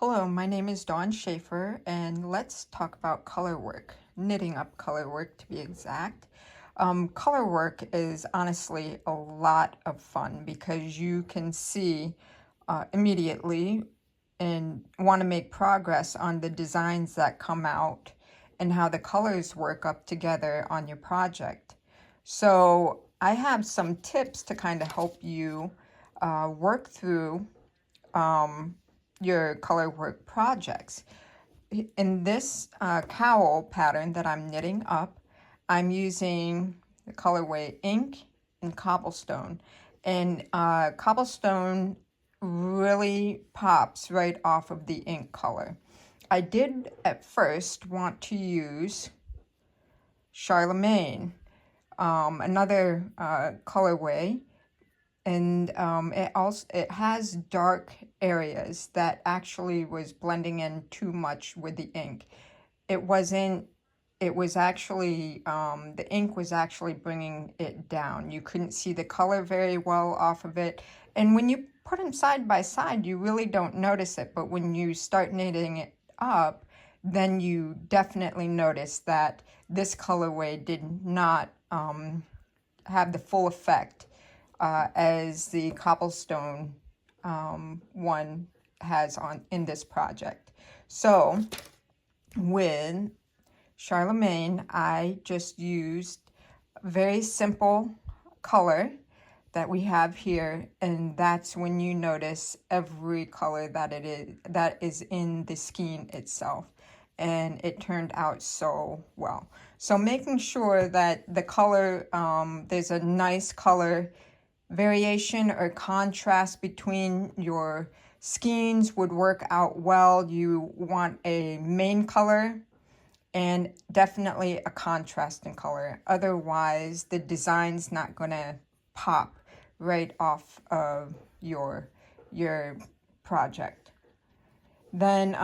Hello, my name is Dawn Schaefer, and let's talk about color work, knitting up color work to be exact. Color work is honestly a lot of fun because you can see immediately and want to make progress on the designs that come out and how the colors work up together on your project. So I have some tips to kind of help you work through your color work projects. In this cowl pattern that I'm knitting up, I'm using the colorway ink and cobblestone. And cobblestone really pops right off of the ink color. I did at first want to use Charlemagne, another colorway, and it has dark areas that actually was blending in too much with the ink. It wasn't. It was actually the ink was actually bringing it down. You couldn't see the color very well off of it, and when you put them side by side, you really don't notice it. But when you start knitting it up, then you definitely notice that this colorway did not have the full effect as the cobblestone one has in this project. So with Charlemagne, I just used a very simple color that we have here, and that's when you notice every color that is in the skein itself. And it turned out so well. So making sure that the color, there's a nice color variation or contrast between your skeins would work out well. You want a main color and definitely a contrasting color. Otherwise, the design's not gonna pop right off of your project. Then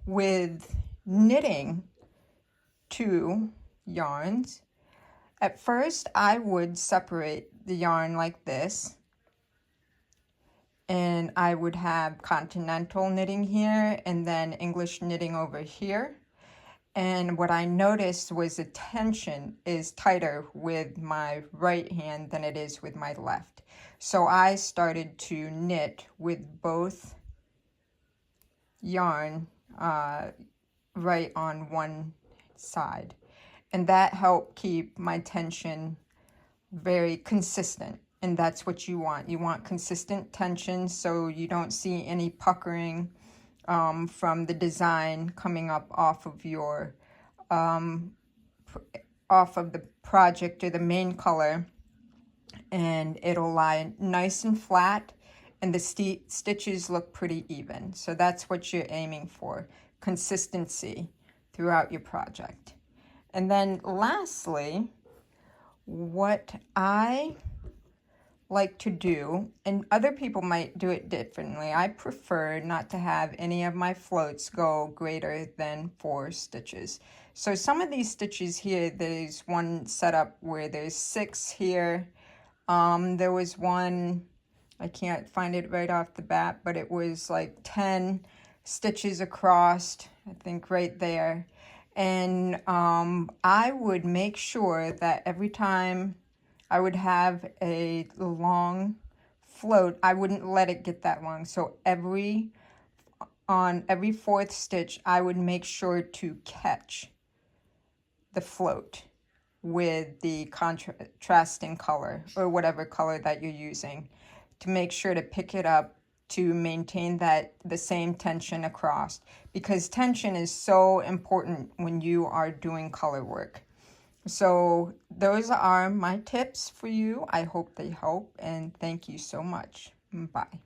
with knitting two yarns, at first I would separate the yarn like this, and I would have continental knitting here and then English knitting over here. And what I noticed was the tension is tighter with my right hand than it is with my left. So I started to knit with both yarn right on one side. And that helped keep my tension very consistent. And that's what you want. You want consistent tension so you don't see any puckering from the design coming up off of your off of the project or the main color, and it'll lie nice and flat, and the stitches look pretty even. So that's what you're aiming for, consistency throughout your project. And then lastly, what I like to do, and other people might do it differently, I prefer not to have any of my floats go greater than 4 stitches. So some of these stitches here, there's one setup where there's 6 here. There was one, I can't find it right off the bat, but it was like 10 stitches across, I think right there. And I would make sure that every time I would have a long float, I wouldn't let it get that long. So on every 4th stitch, I would make sure to catch the float with the contrasting color or whatever color that you're using, to make sure to pick it up to maintain the same tension across, because tension is so important when you are doing color work. So those are my tips for you. I hope they help, and thank you so much. Bye.